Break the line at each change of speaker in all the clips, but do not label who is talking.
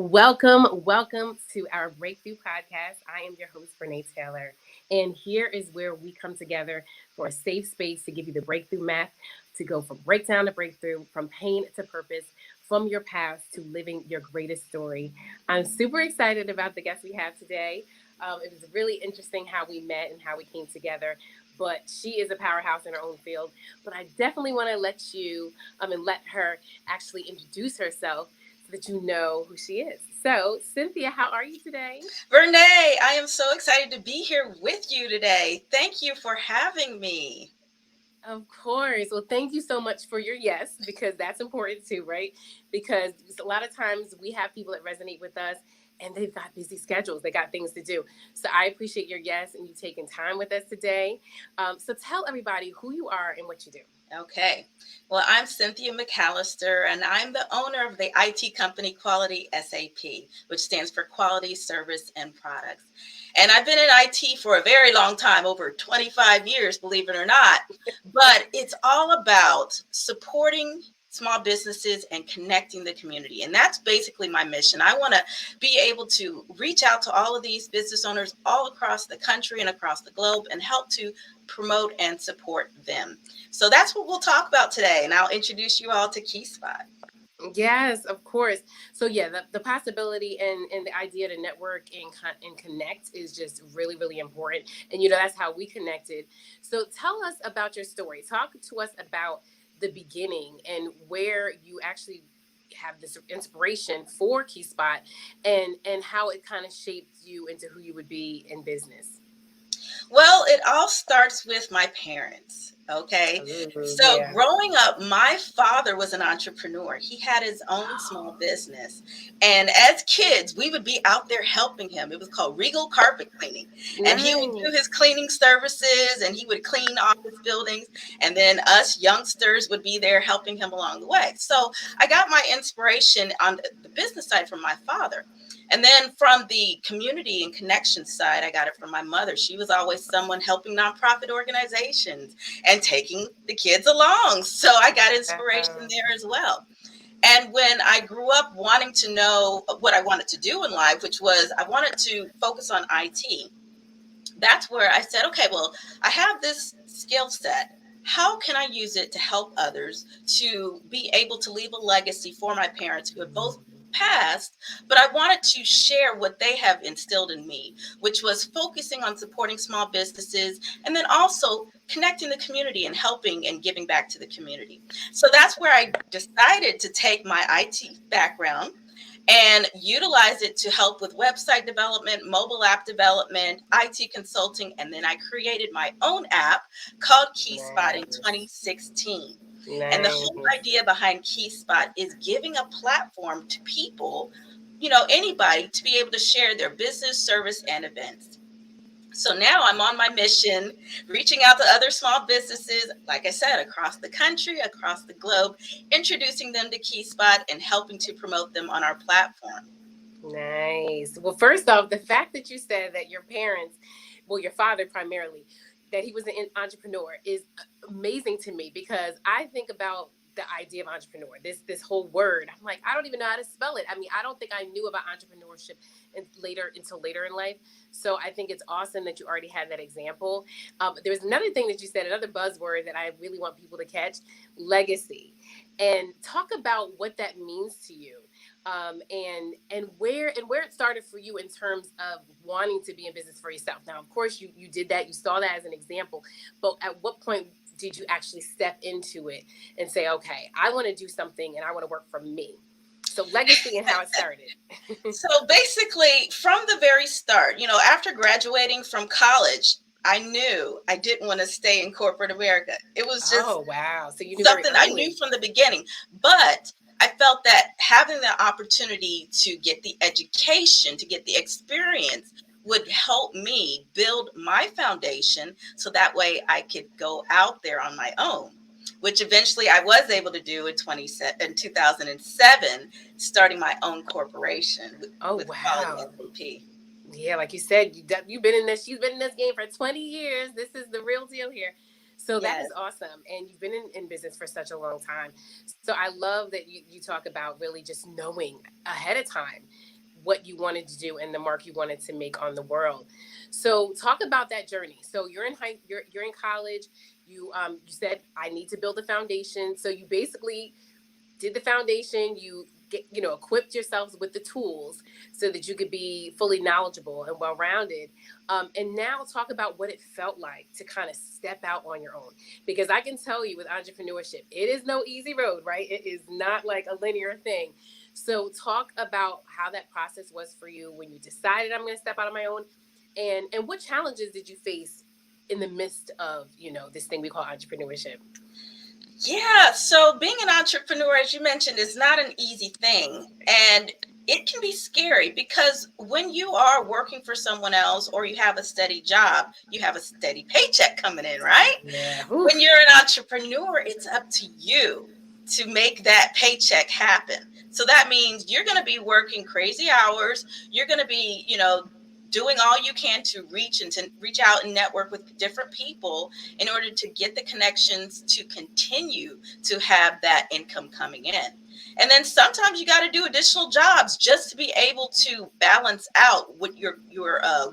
Welcome to our Breakthrough Podcast. I am your host, Renee Taylor, and here is where we come together for a safe space to give you the breakthrough math to go from breakdown to breakthrough, from pain to purpose, from your past to living your greatest story. I'm super excited about the guest we have today. It was really interesting how we met and how we came together. But she is a powerhouse in her own field. But I definitely want to let you and let her actually introduce herself so that you know who she is. So, Cynthia, how are you today?
Renee, I am so excited to be here with you today. Thank you for having me.
Of course. Well, thank you so much for your yes, because that's important too, right? Because a lot of times we have people that resonate with us and they've got busy schedules, they got things to do. So I appreciate your yes and you taking time with us today. So tell everybody who you are and what you do.
Okay. Well, I'm Cynthia McCalister, and I'm the owner of the IT company Quality SAP, which stands for Quality Service and Products. And I've been in IT for a very long time, over 25 years, believe it or not. But it's all about supporting small businesses and connecting the community. And that's basically my mission. I want to be able to reach out to all of these business owners all across the country and across the globe and help to promote and support them. So that's what we'll talk about today. And I'll introduce you all to KeySpot.
Yes, of course. So yeah, the possibility and the idea to network and connect is just really, really important. And that's how we connected. So tell us about your story. Talk to us about the beginning and where you actually have this inspiration for Key Spot and how it kind of shaped you into who you would be in business.
Well, it all starts with my parents. Okay.
Oh,
So
yeah.
growing up, my father was an entrepreneur. He had his own small business. And as kids, we would be out there helping him. It was called Regal Carpet Cleaning. And he would do
Nice.
his cleaning services and he would clean office buildings. And then us youngsters would be there helping him along the way. So I got my inspiration on the business side from my father. And then from the community and connection side, I got it from my mother. She was always someone helping nonprofit organizations and taking the kids along. So I got inspiration
Wow.
there as well. And when I grew up wanting to know what I wanted to do in life, which was I wanted to focus on IT, that's where I said, okay, well, I have this skill set. How can I use it to help others to be able to leave a legacy for my parents who had both passed, but I wanted to share what they have instilled in me, which was focusing on supporting small businesses and then also connecting the community and helping and giving back to the community. So that's where I decided to take my IT background and utilize it to help with website development, mobile app development, IT consulting, and then I created my own app called KeySpot in
Nice.
2016. And the whole
Nice.
idea behind KeySpot is giving a platform to people, anybody to be able to share their business, service, and events. So now I'm on my mission, reaching out to other small businesses, like I said, across the country, across the globe, introducing them to KeySpot and helping to promote them on our platform.
Nice. Well, first off, the fact that you said that your parents, well, your father primarily, that he was an entrepreneur is amazing to me because I think about the idea of entrepreneur. This whole word, I'm like, I don't even know how to spell it. I mean, I don't think I knew about entrepreneurship until later in life. So I think it's awesome that you already had that example. There's another thing that you said, another buzzword that I really want people to catch: legacy, and talk about what that means to you and where it started for you in terms of wanting to be in business for yourself. Now, of course, you did that. You saw that as an example, but at what point did you actually step into it and say, okay, I want to do something and I want to work for me? So legacy and how it started.
So basically, from the very start, after graduating from college, I knew I didn't want to stay in corporate America. It was just
Oh, wow. So you knew very
something I knew
early.
from the beginning. But I felt that having the opportunity to get the education, to get the experience, would help me build my foundation so that way I could go out there on my own, which eventually I was able to do in 2007, starting my own corporation with,
Oh,
with Quality
wow.
SAP.
Yeah, like you said, you've been in this. You've been in this game for 20 years. This is the real deal here. So that
Yes.
is awesome. And you've been in business for such a long time. So I love that you talk about really just knowing ahead of time what you wanted to do and the mark you wanted to make on the world. So talk about that journey. So you're in college. You said I need to build a foundation. So you basically did the foundation, equipped yourselves with the tools so that you could be fully knowledgeable and well-rounded. And now talk about what it felt like to kind of step out on your own, because I can tell you with entrepreneurship it is no easy road, right? It is not like a linear thing. So talk about how that process was for you when you decided I'm going to step out on my own, and what challenges did you face in the midst of this thing we call entrepreneurship.
Yeah, so being an entrepreneur, as you mentioned, is not an easy thing. And it can be scary because when you are working for someone else or you have a steady job, you have a steady paycheck coming in, right?
Yeah.
When you're an entrepreneur, it's up to you to make that paycheck happen. So that means you're going to be working crazy hours. You're going to be, doing all you can to reach out and network with different people in order to get the connections to continue to have that income coming in. And then sometimes you got to do additional jobs just to be able to balance out what your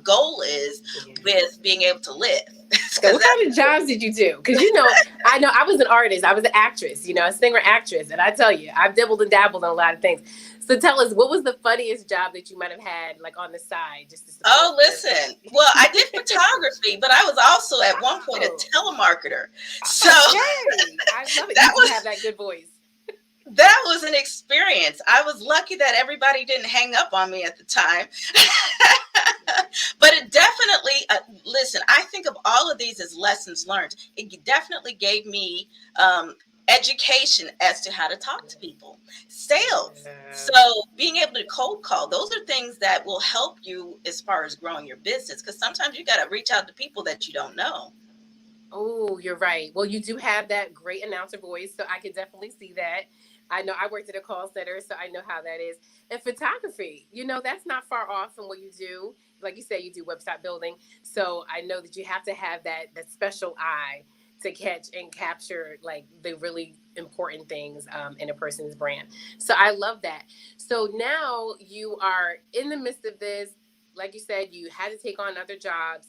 goal is with being able to live.
So
Because
what kind of jobs did you do? Because I know I was an artist. I was an actress, a singer actress, and I tell you, I've dabbled and dabbled in a lot of things. So tell us, what was the funniest job that you might have had, like on the side, just to support?
Oh, listen. Well, I did photography, but I was also at one point a
Oh,
telemarketer. So
okay. I love it.
that
You do have
was
that good voice.
that was an experience. I was lucky that everybody didn't hang up on me at the time. But it definitely, listen, I think of all of these as lessons learned. It definitely gave me education as to how to talk to people, sales.
Yeah.
So being able to cold call, those are things that will help you as far as growing your business. Because sometimes you got to reach out to people that you don't know.
Oh, you're right. Well, you do have that great announcer voice, so I can definitely see that. I know I worked at a call center, so I know how that is. And photography, that's not far off from what you do. Like you say, you do website building, so I know that you have to have that special eye to catch and capture like the really important things in a person's brand. So I love that. So now you are in the midst of this. Like you said, you had to take on other jobs.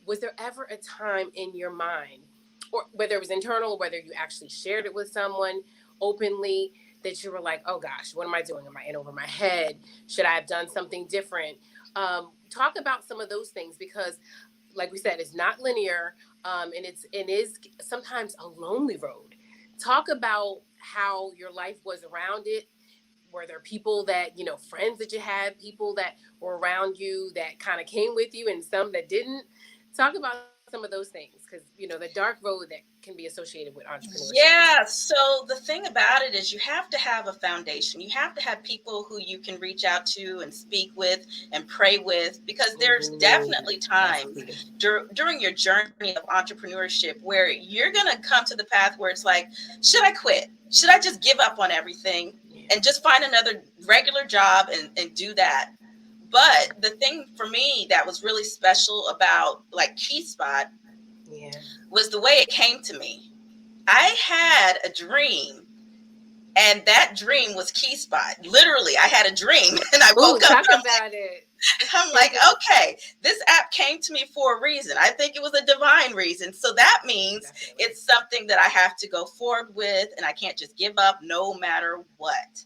Was there ever a time in your mind, or whether it was internal, whether you actually shared it with someone openly, that you were like, oh gosh, what am I doing? Am I in over my head? Should I have done something different? Talk about some of those things, because like we said, it's not linear, and it is sometimes a lonely road. Talk about how your life was around it. Were there people that, friends that you had, people that were around you that kind of came with you and some that didn't? Talk about some of those things, because, the dark road that can be associated with entrepreneurship.
Yeah, so the thing about it is you have to have a foundation. You have to have people who you can reach out to and speak with and pray with, because there's
Ooh,
definitely
that's
times
key.
during your journey of entrepreneurship where you're going to come to the path where it's like, should I quit? Should I just give up on everything
Yeah.
and just find another regular job and do that? But the thing for me that was really special about like Key Spot
Yeah.
was the way it came to me. I had a dream, and that dream was Key Spot. Literally, I had a dream, and I
Ooh,
woke up
talk
and
about it.
I'm like, okay, this app came to me for a reason. I think it was a divine reason. So that means
Definitely.
it's something that I have to go forward with, and I can't just give up no matter what.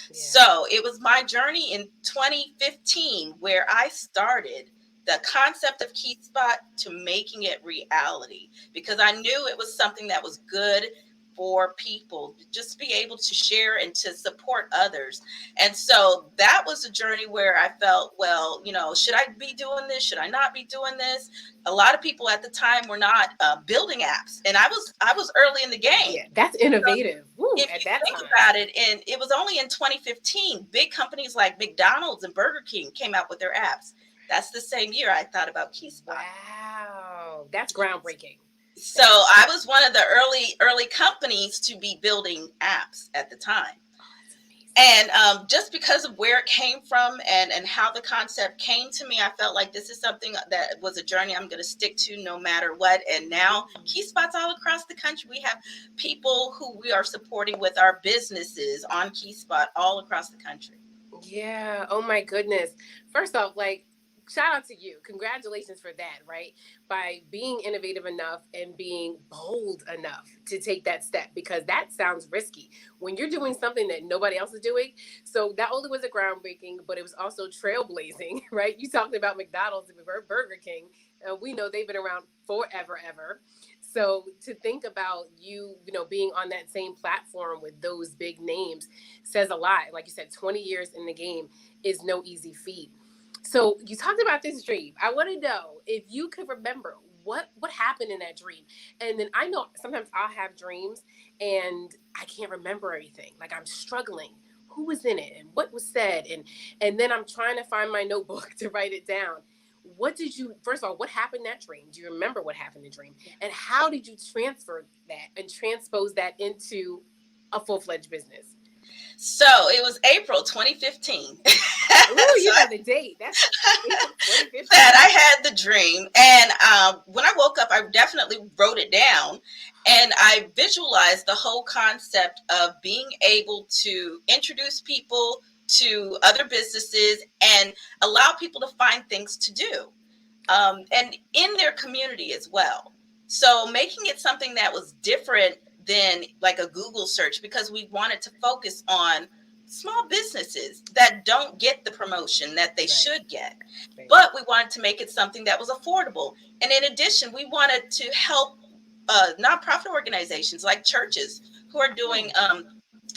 Yeah.
So it was my journey in 2015 where I started the concept of Key Spot to making it reality, because I knew it was something that was good for people to just be able to share and to support others. And so that was a journey where I felt, well, should I be doing this? Should I not be doing this? A lot of people at the time were not building apps, and I was early in the game.
Yeah. That's innovative. Woo,
If
at
you
that
think
time.
about it, and it was only in 2015, big companies like McDonald's and Burger King came out with their apps. That's the same year I thought about KeySpot.
Wow. That's groundbreaking.
So
That is.
I was one of the early companies to be building apps at the time.
Oh, that's
And just because of where it came from and how the concept came to me, I felt like this is something that was a journey I'm going to stick to no matter what. And now key spots all across the country. We have people who we are supporting with our businesses on Key Spot all across the country.
Yeah. Oh my goodness. First off, like, shout out to you. Congratulations for that, right? By being innovative enough and being bold enough to take that step, because that sounds risky when you're doing something that nobody else is doing. So not only was it groundbreaking, but it was also trailblazing, right? You talked about McDonald's and Burger King. We know they've been around forever, ever. So to think about being on that same platform with those big names says a lot. Like you said, 20 years in the game is no easy feat. So you talked about this dream. I want to know if you could remember what happened in that dream. And then I know sometimes I'll have dreams and I can't remember everything. Like I'm struggling. Who was in it and what was said, and then I'm trying to find my notebook to write it down. What did you first of all, what happened in that dream? Do you remember what happened in the dream? And how did you transfer that and transpose that into a full-fledged business?
So it was April 2015.
Ooh,
So
you know the date. That's April 2015.
that I had the dream. And when I woke up, I definitely wrote it down and I visualized the whole concept of being able to introduce people to other businesses and allow people to find things to do and in their community as well. So making it something that was different than like a Google search because we wanted to focus on small businesses that don't get the promotion that they
Right,
should get.
right.
But we wanted to make it something that was affordable. And in addition, we wanted to help nonprofit organizations like churches who are doing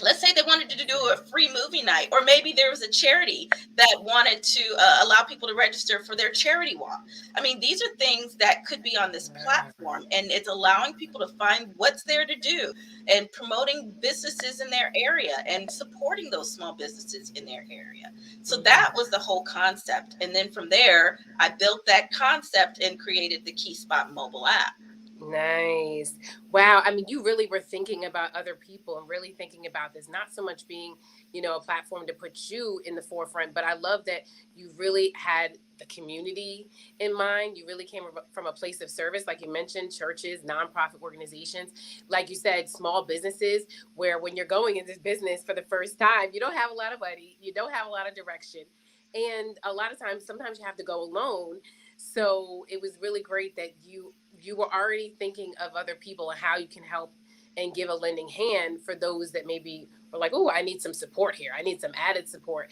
let's say they wanted to do a free movie night, or maybe there was a charity that wanted to allow people to register for their charity walk. I mean, these are things that could be on this platform, and it's allowing people to find what's there to do and promoting businesses in their area and supporting those small businesses in their area. So that was the whole concept. And then from there, I built that concept and created the Key Spot mobile app.
Nice. Wow. I mean, you really were thinking about other people and really thinking about this, not so much being, a platform to put you in the forefront, but I love that you really had the community in mind. You really came from a place of service, like you mentioned, churches, nonprofit organizations, like you said, small businesses, where when you're going in this business for the first time, you don't have a lot of money, you don't have a lot of direction. And a lot of times, sometimes you have to go alone. So it was really great that you were already thinking of other people and how you can help and give a lending hand for those that maybe were like, oh, I need some support here. I need some added support.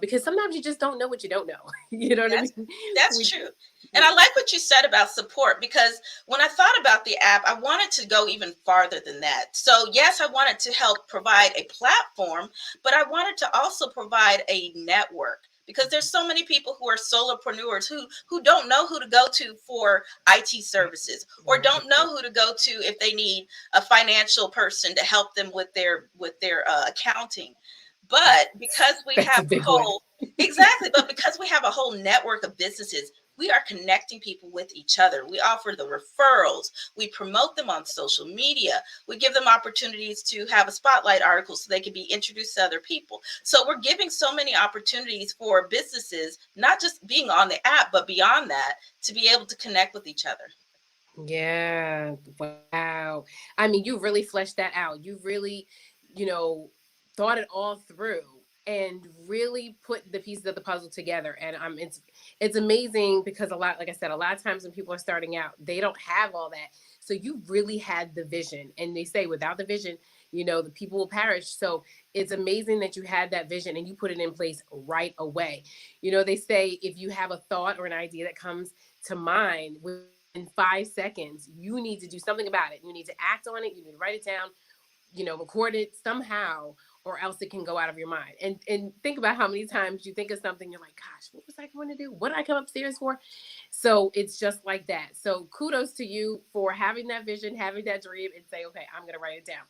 Because sometimes you just don't know what you don't know. You know what I
That's
mean?
that's
We,
true. And I like what you said about support because when I thought about the app, I wanted to go even farther than that. So, yes, I wanted to help provide a platform, but I wanted to also provide a network because there's so many people who are solopreneurs who don't know who to go to for IT services or don't know who to go to if they need a financial person to help them with their accounting. But because we
that's a
have a
big one.
whole Exactly, but because we have a whole network of businesses, we are connecting people with each other. We offer the referrals. We promote them on social media. We give them opportunities to have a spotlight article so they can be introduced to other people. So we're giving so many opportunities for businesses, not just being on the app, but beyond that, to be able to connect with each other.
Yeah. Wow. I mean, you really fleshed that out. You really, you know, thought it all through and really put the pieces of the puzzle together. And it's amazing because a lot, like I said, a lot of times when people are starting out, they don't have all that. So you really had the vision. And they say without the vision, the people will perish. So it's amazing that you had that vision and you put it in place right away. They say if you have a thought or an idea that comes to mind in 5 seconds, you need to do something about it. You need to act on it. You need to write it down, record it somehow, or else it can go out of your mind. And think about how many times you think of something, you're like, gosh, what was I going to do? What did I come upstairs for? So it's just like that. So kudos to you for having that vision, having that dream, and say, okay, I'm going to write it down.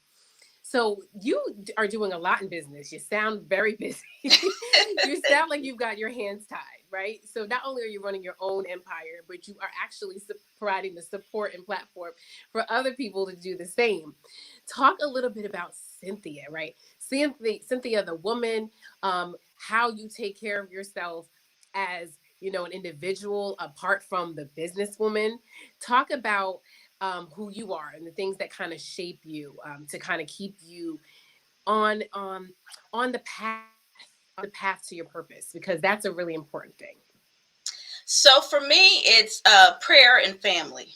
So you are doing a lot in business. You sound very busy. You sound like you've got your hands tied, right? So not only are you running your own empire, but you are actually providing the support and platform for other people to do the same. Talk a little bit about Cynthia, right? Cynthia, the woman, how you take care of yourself as an individual apart from the businesswoman. Talk about who you are and the things that kind of shape you to kind of keep you on um, on the path to your purpose, because that's a really important thing.
So for me, it's prayer and family.
Okay.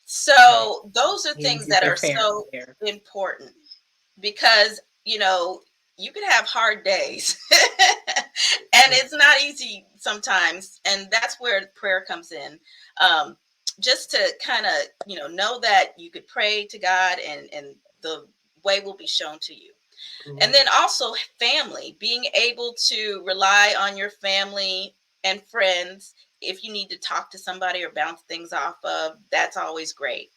So those are
Yeah, we
things
do
that
say
are
fair
so
there.
important because, you could have hard days and
Mm.
it's not easy sometimes. And that's where prayer comes in. Um, just to kind of, know that you could pray to God and the way will be shown to you. And then
Mm.
also family, being able to rely on your family and friends if you need to talk to somebody or bounce things off of, that's always great.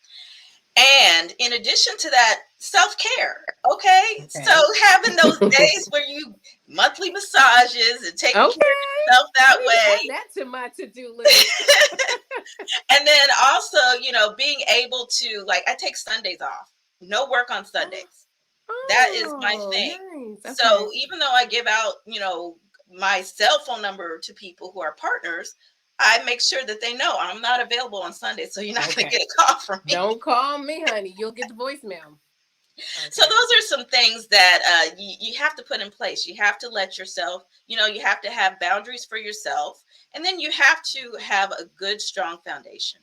And in addition to that, self-care. Okay. So
Okay.
having those days where you monthly massages and taking care of
Okay.
yourself
I
that
need to
way.
add that to my to-do list.
And then also, being able to, like, I take Sundays off, no work on Sundays. That is my
Oh,
thing.
nice. Okay.
So even though I give out, my cell phone number to people who are partners, I make sure that they know I'm not available on Sunday. So you're not going to
Okay.
get a call from me.
Don't call me, honey. You'll get the voicemail.
So
Okay.
those are some things that you have to put in place. You have to let yourself, you have to have boundaries for yourself. And then you have to have a good, strong foundation.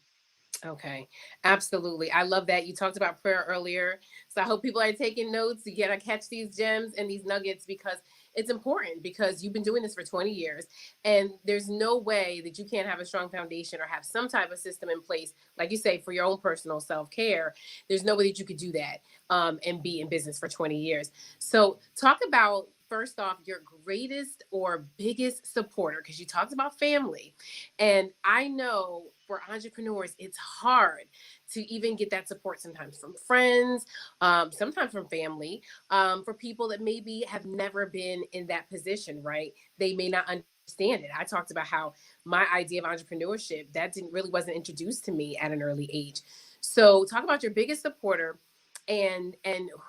Okay, absolutely. I love that. You talked about prayer earlier. So I hope people are taking notes. You gotta catch these gems and these nuggets because it's important, because you've been doing this for 20 years and there's no way that you can't have a strong foundation or have some type of system in place, like you say, for your own personal self care. There's no way that you could do that and be in business for 20 years. So talk about, first off, your greatest or biggest supporter, because you talked about family. And I know for entrepreneurs, it's hard to even get that support sometimes from friends, sometimes from family, for people that maybe have never been in that position, right? They may not understand it. I talked about how my idea of entrepreneurship, that didn't really wasn't introduced to me at an early age. So talk about your biggest supporter and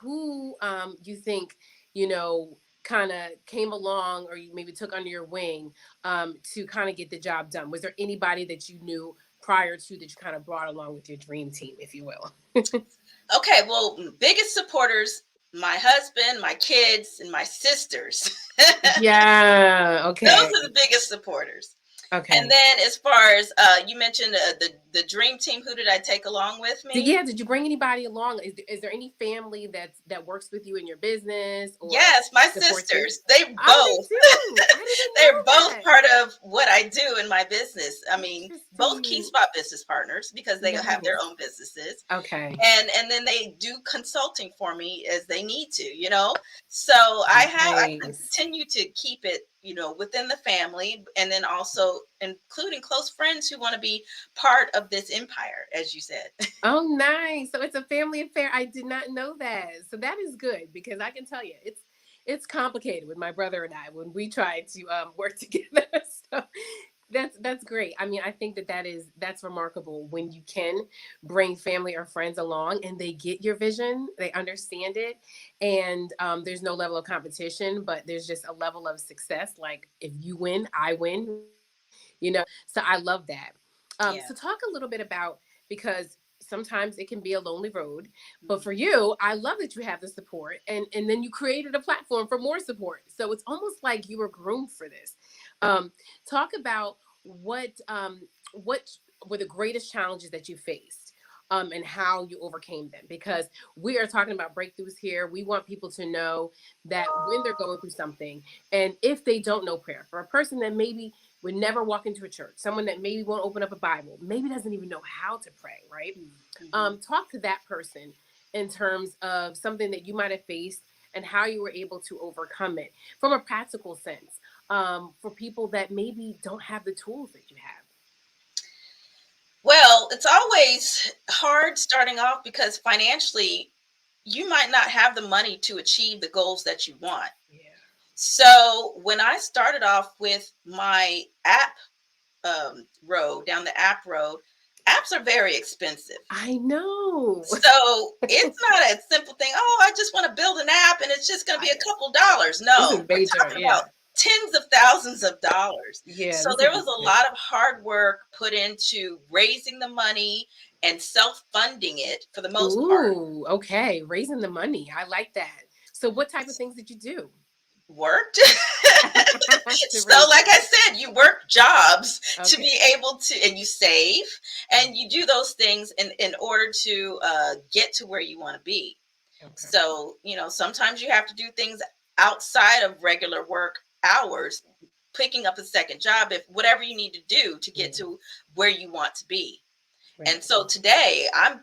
who you think, you know, kind of came along or you maybe took under your wing to kind of get the job done. Was there anybody that you knew prior to that you kind of brought along with your dream team, if you will?
Okay, well, biggest supporters, my husband, my kids, and my sisters.
Yeah.
Those
Okay.
are the biggest supporters. And
Okay.
then as far as you mentioned the dream team, who did I take along with
Did,
me?
yeah, did you bring anybody along? Is there any family that works with you in your business or
Yes, my
supports you?
sisters. They
Oh, they
both.
do. I didn't
They're
know
both
that.
part of what I do in my business. I mean, both key
Interesting.
spot business partners because they have their
Nice.
own businesses.
Okay.
And then they do consulting for me as they need to. So I
Nice.
continue to keep it, within the family, and then also including close friends who want to be part of this empire, as you said.
Oh, nice. So it's a family affair. I did not know that. So that is good because I can tell you it's complicated with my brother and I when we try to work together. So that's great. I mean, I think that's remarkable when you can bring family or friends along and they get your vision, they understand it, and there's no level of competition, but there's just a level of success. Like if you win, I win, right? So I love that.
Yeah.
So talk a little bit about, because sometimes it can be a lonely road, but for
Mhm.
you, I love that you have the support, and then you created a platform for more support. So it's almost like you were groomed for this. Talk about what were the greatest challenges that you faced, and how you overcame them, because we are talking about breakthroughs here. We want people to know that when they're going through something, and if they don't know prayer, for a person that maybe would never walk into a church, someone that maybe won't open up a Bible, maybe doesn't even know how to pray, right?
Mhm.
Talk to that person in terms of something that you might have faced and how you were able to overcome it from a practical sense, for people that maybe don't have the tools that you have.
Well, it's always hard starting off because financially, you might not have the money to achieve the goals that you want.
Yeah.
So when I started off with my app road, down the app road, Apps are very expensive.
I know.
So it's not a simple thing. Oh, I just want to build an app and it's just going to be
I
a
know.
couple dollars.
This
No,
is
we're
major.
talking
Yeah.
about tens of thousands of dollars.
Yeah.
So
This
there
is
was a
expensive.
lot of hard work put into raising the money and self funding it for the most part.
Ooh, okay. Raising the money. I like that. So, what type of things did you do
Worked.
to
So,
raise
like
money?
I said, you work jobs to
Okay.
be able to, and you save, and you do those things in order to get to where you want to be.
Okay.
So, sometimes you have to do things outside of regular work hours, picking up a second job, if whatever you need to do to get
Yeah.
to where you want to be.
Right.
And so today I'm,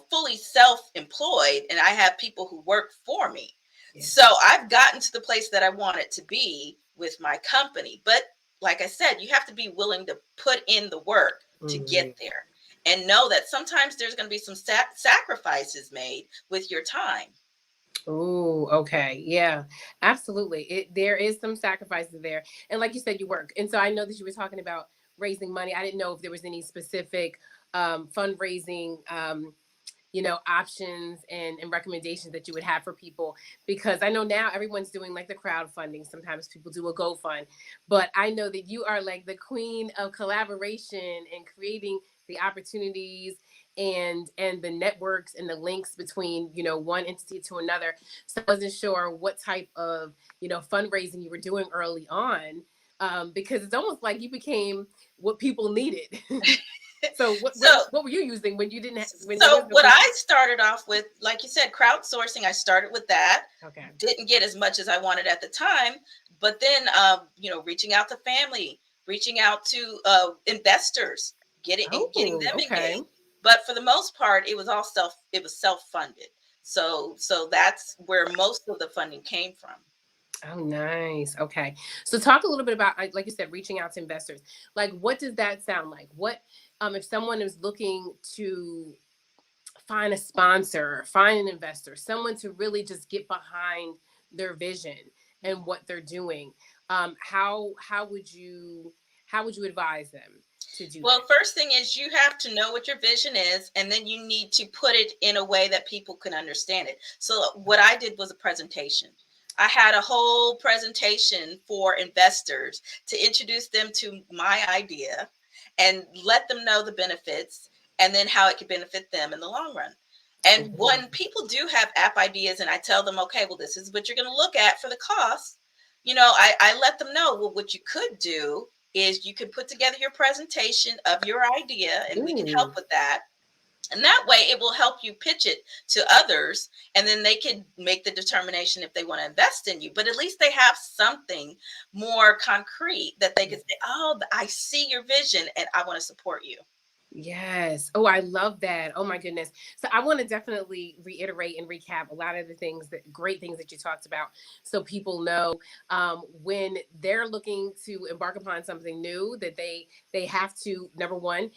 fully self-employed and I have people who work for me.
Yeah.
So I've gotten to the place that I want it to be with my company. But like I said, you have to be willing to put in the work to
Mhm.
get there and know that sometimes there's going to be some sacrifices made with your time.
Oh, okay. Yeah, absolutely. There is some sacrifices there. And like you said, you work. And so I know that you were talking about raising money. I didn't know if there was any specific fundraising options and recommendations that you would have for people, because I know now everyone's doing like the crowdfunding. Sometimes people do a GoFund, but I know that you are like the queen of collaboration and creating the opportunities and the networks and the links between one entity to another. So I wasn't sure what type of fundraising you were doing early on, because it's almost like you became what people needed. So what
So
what what were you using when you didn't when there was
So
no
what I
GoFundMe?
started off with, like you said, crowdsourcing. I started with that.
Okay.
Didn't get as much as I wanted at the time, but then reaching out to family, reaching out to investors, getting
Oh,
them
okay.
engaged. But for the most part, it was self funded. So that's where most of the funding came from.
Oh, nice. Okay. So talk a little bit about, like you said, reaching out to investors. Like, what does that sound like? What, if someone is looking to find a sponsor, find an investor, someone to really just get behind their vision and what they're doing? How would you advise them to do
Well,
that?
first thing is you have to know what your vision is, and then you need to put it in a way that people can understand it. So, what I did was a presentation. I had a whole presentation for investors to introduce them to my idea and let them know the benefits and then how it could benefit them in the long run. And
Mhm.
when people do have app ideas, and I tell them, okay, well, this is what you're going to look at for the cost, I let them know, well, what you could do is you could put together your presentation of your idea and we can help
Ooh,
with that. And that way it will help you pitch it to others and then they can make the determination if they want to invest in you. But at least they have something more concrete that they
yeah.
can say, oh, I see your vision and I want to support you.
Yes. Oh, I love that. Oh my goodness. So I want to definitely reiterate and recap a lot of the great things that you talked about, so people know, when they're looking to embark upon something new, that they have to, number one,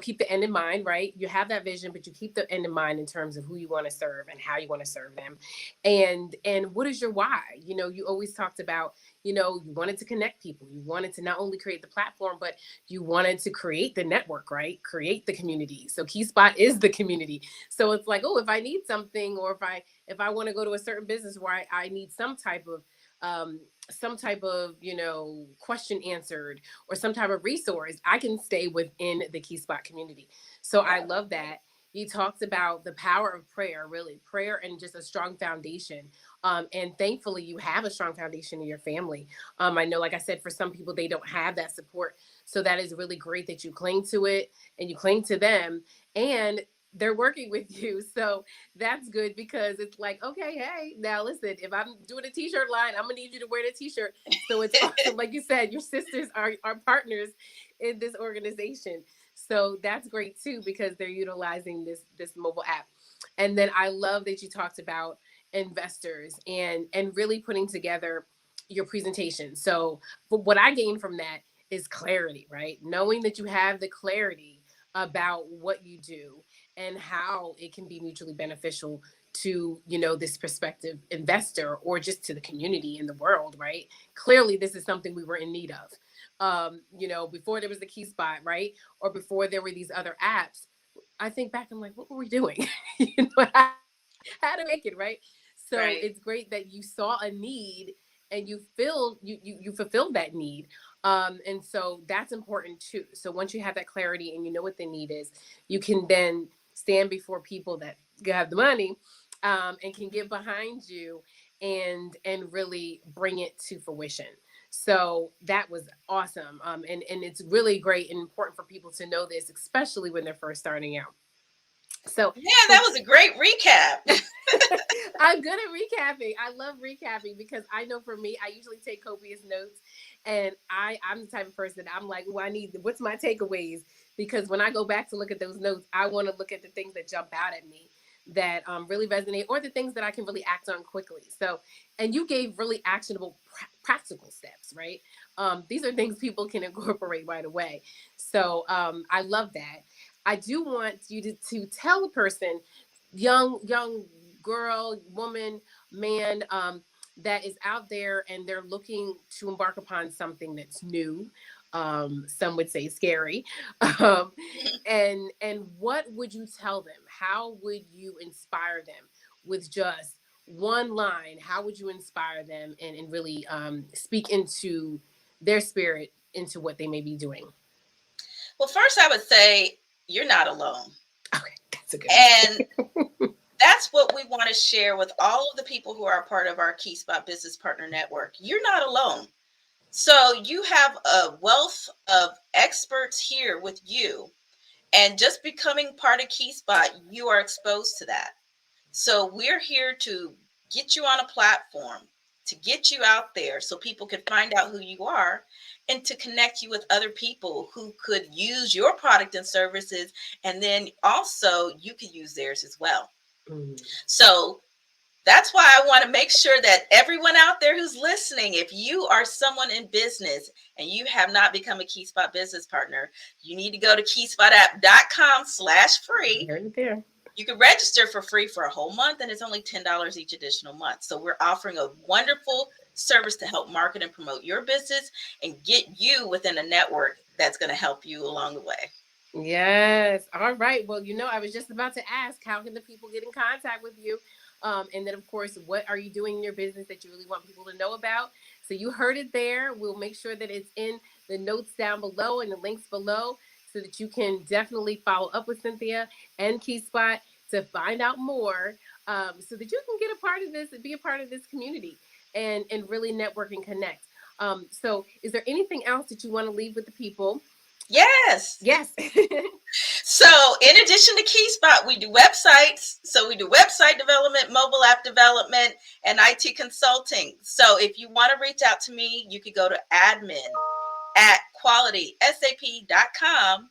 keep the end in mind, right? You have that vision, but you keep the end in mind in terms of who you want to serve and how you want to serve them, and what is your why? You always talked about, you wanted to connect people. You wanted to not only create the platform, but you wanted to create the network, right? Create the community. So Key Spot is the community. So it's like, oh, if I need something, or if I want to go to a certain business where I need some type of question answered, or some type of resource, I can stay within the Key Spot community. So I
Yeah.
love that. You talked about the power of prayer, really prayer, and just a strong foundation. And thankfully, you have a strong foundation in your family. I know, like I said, for some people, they don't have that support. So that is really great that you cling to it and you cling to them, and they're working with you. So that's good, because it's like, okay, hey, now listen, if I'm doing a t-shirt line, I'm gonna need you to wear the t-shirt. So it's awesome. Like you said, your sisters are partners in this organization. So that's great too, because they're utilizing this mobile app. And then I love that you talked about investors and really putting together your presentation. So what I gained from that is clarity, right? Knowing that you have the clarity about what you do and how it can be mutually beneficial to this prospective investor, or just to the community in the world, right? Clearly this is something we were in need of. before there was the Key Spot, right? Or before there were these other apps. I think back, I'm like, what were we doing? How to make it, right? So
Right.
it's great that you saw a need and you fulfilled that need. And so that's important too. So once you have that clarity and you know what the need is, you can then stand before people that have the money, and can get behind you and really bring it to fruition. So that was awesome. And it's really great and important for people to know this, especially when they're first starting out. So
Man, that was a great recap.
I'm good at recapping. I love recapping because I know for me, I usually take copious notes, and I'm the type of person that I'm like, well, what's my takeaways? Because when I go back to look at those notes, I want to look at the things that jump out at me that really resonate, or the things that I can really act on quickly. So, and you gave really actionable, practical steps, right? These are things people can incorporate right away. So I love that. I do want you to tell a person, young girl, woman, man, that is out there and they're looking to embark upon something that's new. Some would say scary. Um, and what would you tell them? How would you inspire them with just one line? How would you inspire them and really speak into their spirit, into what they may be doing?
Well, first, I would say you're not alone.
Okay, that's a good
And
one.
that's what we want to share with all of the people who are a part of our Key Spot Business Partner Network. You're not alone. So you have a wealth of experts here with you. And just becoming part of Key Spot, you are exposed to that. So we're here to get you on a platform, to get you out there so people can find out who you are, and to connect you with other people who could use your product and services. And then also you could use theirs as well.
Mm.
So that's why I want to make sure that everyone out there who's listening, if you are someone in business and you have not become a KeySpot business partner, you need to go to keyspot.com/free.
Heard it there.
You can register for free for a whole month, and it's only $10 each additional month. So we're offering a wonderful service to help market and promote your business and get you within a network that's going to help you along the way.
Yes. All right. Well, I was just about to ask, how can the people get in contact with you? And then, of course, what are you doing in your business that you really want people to know about? So you heard it there. We'll make sure that it's in the notes down below and the links below so that you can definitely follow up with Cynthia and KeySpot to find out more, so that you can get a part of this and be a part of this community and really network and connect. So is there anything else that you want to leave with the people?
Yes.
Yes.
So, in addition to KeySpot, we do websites. So, we do website development, mobile app development, and IT consulting. So, if you want to reach out to me, you could go to admin@qualitysap.com,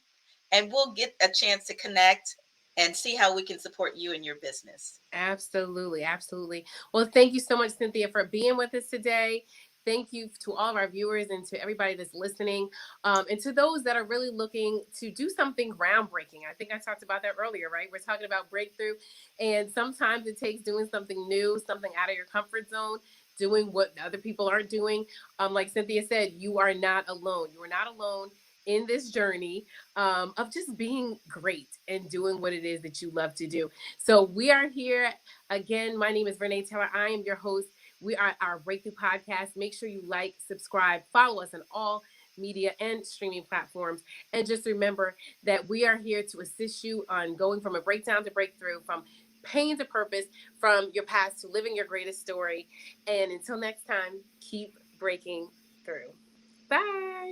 and we'll get a chance to connect and see how we can support you in your business.
Absolutely, absolutely. Well, thank you so much, Cynthia, for being with us today. Thank you to all of our viewers and to everybody that's listening, and to those that are really looking to do something groundbreaking. I think I talked about that earlier, right? We're talking about breakthrough, and sometimes it takes doing something new, something out of your comfort zone, doing what other people aren't doing. Like Cynthia said, you are not alone. You are not alone in this journey, of just being great and doing what it is that you love to do. So we are here again. My name is Renee Taylor. I am your host. We are our Breakthrough Podcast. Make sure you like, subscribe, follow us on all media and streaming platforms. And just remember that we are here to assist you on going from a breakdown to breakthrough, from pain to purpose, from your past to living your greatest story. And until next time, keep breaking through. Bye.